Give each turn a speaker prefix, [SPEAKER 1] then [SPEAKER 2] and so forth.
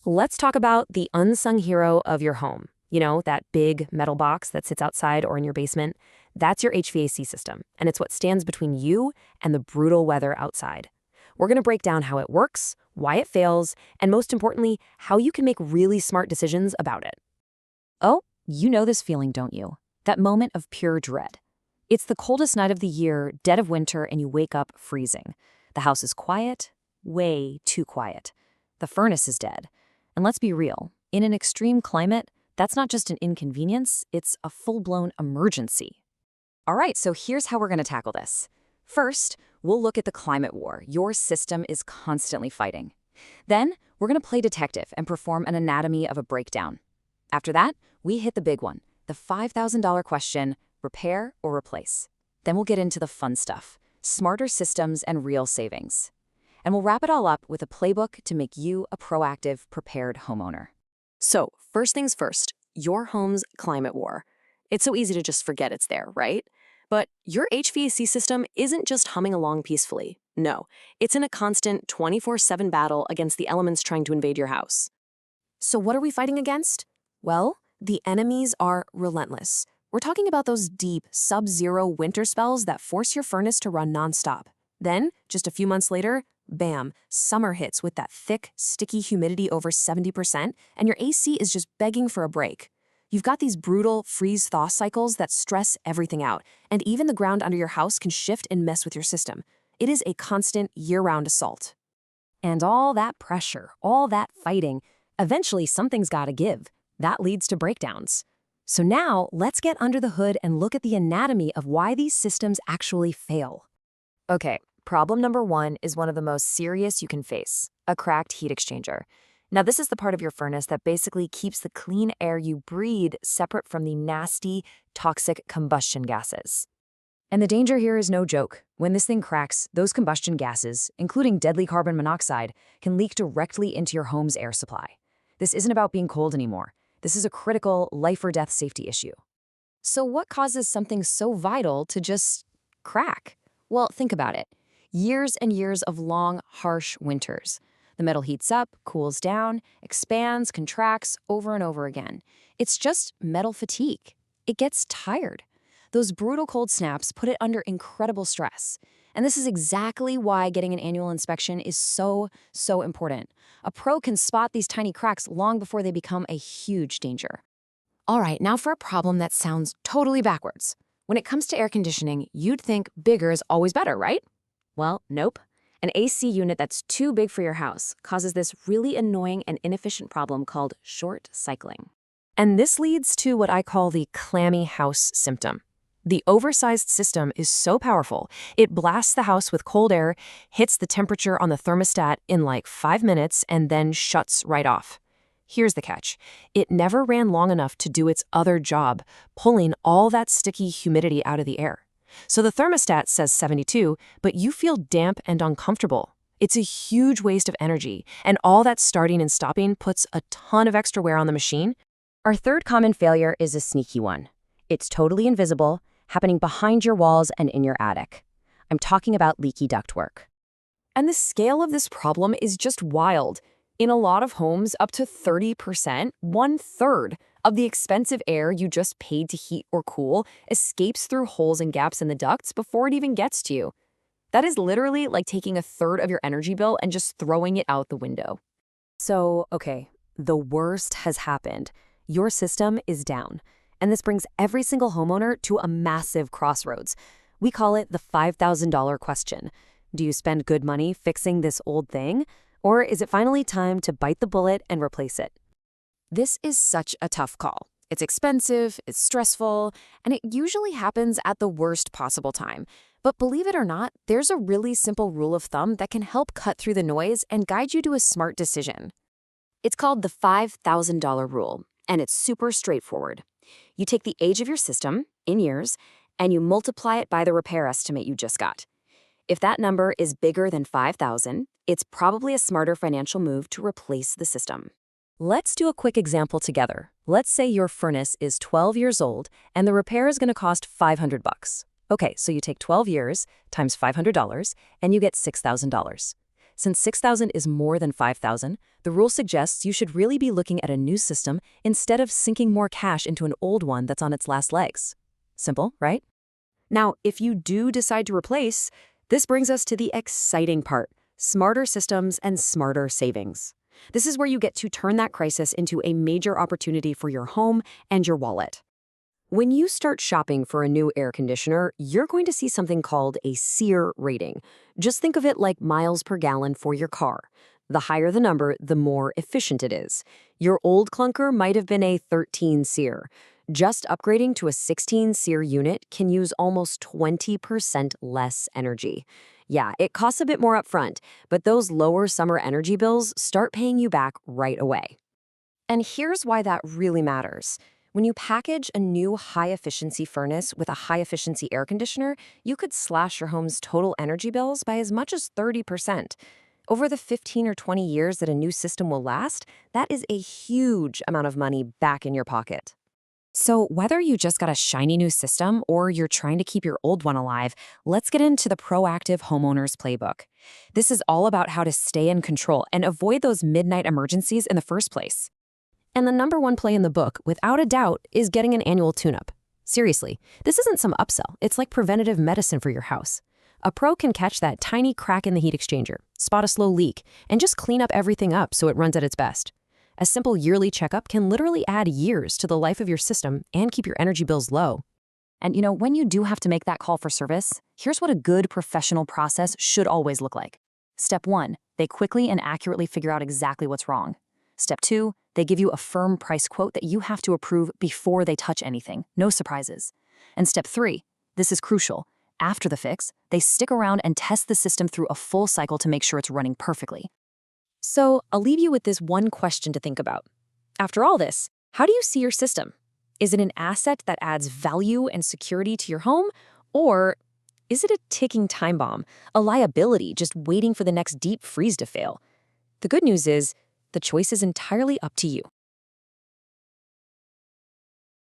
[SPEAKER 1] Let's talk about the unsung hero of your home. You know, that big metal box that sits outside or in your basement? That's your HVAC system, and it's what stands between you and the brutal weather outside. We're going to break down how it works, why it fails, and most importantly, how you can make really smart decisions about it.
[SPEAKER 2] Oh, you know this feeling, don't you? That moment of pure dread. It's the coldest night of the year, dead of winter, and you wake up freezing. The house is quiet, way too quiet. The furnace is dead. And let's be real, in an extreme climate, that's not just an inconvenience, it's a full-blown emergency. All right, so here's how we're going to tackle this. First, we'll look at the climate war your system is constantly fighting. Then, we're going to play detective and perform an anatomy of a breakdown. After that, we hit the big one, the $5,000 question, repair or replace. Then we'll get into the fun stuff, smarter systems and real savings. And we'll wrap it all up with a playbook to make you a proactive, prepared homeowner.
[SPEAKER 1] So, first things first, your home's climate war. It's so easy to just forget it's there, right? But your HVAC system isn't just humming along peacefully. No, it's in a constant 24/7 battle against the elements trying to invade your house. So what are we fighting against? Well, the enemies are relentless. We're talking about those deep, sub-zero winter spells that force your furnace to run nonstop. Then, just a few months later, bam, summer hits with that thick, sticky humidity over 70%, and your AC is just begging for a break. You've got these brutal freeze-thaw cycles that stress everything out, and even the ground under your house can shift and mess with your system. It is a constant, year-round assault.
[SPEAKER 2] And all that pressure, all that fighting, eventually something's got to give. That leads to breakdowns. So now, let's get under the hood and look at the anatomy of why these systems actually fail.
[SPEAKER 1] Okay, problem number one is one of the most serious you can face, a cracked heat exchanger. Now, this is the part of your furnace that basically keeps the clean air you breathe separate from the nasty, toxic combustion gases.
[SPEAKER 2] And the danger here is no joke. When this thing cracks, those combustion gases, including deadly carbon monoxide, can leak directly into your home's air supply. This isn't about being cold anymore. This is a critical life-or-death safety issue.
[SPEAKER 1] So what causes something so vital to just crack? Well, think about it. Years and years of long, harsh winters. The metal heats up, cools down, expands, contracts over and over again. It's just metal fatigue. It gets tired. Those brutal cold snaps put it under incredible stress. And this is exactly why getting an annual inspection is so important. A pro can spot these tiny cracks long before they become a huge danger. All right, now for a problem that sounds totally backwards. When it comes to air conditioning, you'd think bigger is always better, right? Well, nope. An AC unit that's too big for your house causes this really annoying and inefficient problem called short cycling. And this leads to what I call the clammy house symptom. The oversized system is so powerful, it blasts the house with cold air, hits the temperature on the thermostat in like 5 minutes, and then shuts right off. Here's the catch. It never ran long enough to do its other job, pulling all that sticky humidity out of the air. So the thermostat says 72, but you feel damp and uncomfortable. It's a huge waste of energy, and all that starting and stopping puts a ton of extra wear on the machine.
[SPEAKER 2] Our third common failure is a sneaky one. It's totally invisible, happening behind your walls and in your attic. I'm talking about leaky ductwork.
[SPEAKER 1] And the scale of this problem is just wild. In a lot of homes, up to 30%, 1/3 of the expensive air you just paid to heat or cool escapes through holes and gaps in the ducts before it even gets to you. That is literally like taking 1/3 of your energy bill and just throwing it out the window.
[SPEAKER 2] So, okay, the worst has happened. Your system is down. And this brings every single homeowner to a massive crossroads. We call it the $5,000 question. Do you spend good money fixing this old thing? Or is it finally time to bite the bullet and replace it?
[SPEAKER 1] This is such a tough call. It's expensive, it's stressful, and it usually happens at the worst possible time. But believe it or not, there's a really simple rule of thumb that can help cut through the noise and guide you to a smart decision. It's called the $5,000 rule, and it's super straightforward. You take the age of your system, in years, and you multiply it by the repair estimate you just got. If that number is bigger than 5,000, it's probably a smarter financial move to replace the system.
[SPEAKER 2] Let's do a quick example together. Let's say your furnace is 12 years old and the repair is going to cost $500. Okay, so you take 12 years times $500 and you get $6,000. Since 6,000 is more than 5,000, the rule suggests you should really be looking at a new system instead of sinking more cash into an old one that's on its last legs. Simple, right? Now, if you do decide to replace, this brings us to the exciting part: smarter systems and smarter savings. This is where you get to turn that crisis into a major opportunity for your home and your wallet. When you start shopping for a new air conditioner, you're going to see something called a SEER rating. Just think of it like miles per gallon for your car. The higher the number, the more efficient it is. Your old clunker might have been a 13 SEER. Just upgrading to a 16 SEER unit can use almost 20% less energy. Yeah, it costs a bit more upfront, but those lower summer energy bills start paying you back right away. And here's why that really matters. When you package a new high-efficiency furnace with a high-efficiency air conditioner, you could slash your home's total energy bills by as much as 30%. Over the 15 or 20 years that a new system will last, that is a huge amount of money back in your pocket. So whether you just got a shiny new system or you're trying to keep your old one alive, let's get into the Proactive Homeowners Playbook. This is all about how to stay in control and avoid those midnight emergencies in the first place. And the number one play in the book, without a doubt, is getting an annual tune-up. Seriously, this isn't some upsell. It's like preventative medicine for your house. A pro can catch that tiny crack in the heat exchanger, spot a slow leak, and just clean up everything up so it runs at its best. A simple yearly checkup can literally add years to the life of your system and keep your energy bills low. And when you do have to make that call for service, here's what a good professional process should always look like. Step 1, they quickly and accurately figure out exactly what's wrong. Step 2, they give you a firm price quote that you have to approve before they touch anything, no surprises. And step 3, this is crucial. After the fix, they stick around and test the system through a full cycle to make sure it's running perfectly. So I'll leave you with this one question to think about. After all this, how do you see your system? Is it an asset that adds value and security to your home? Or is it a ticking time bomb, a liability just waiting for the next deep freeze to fail? The good news is, the choice is entirely up to you.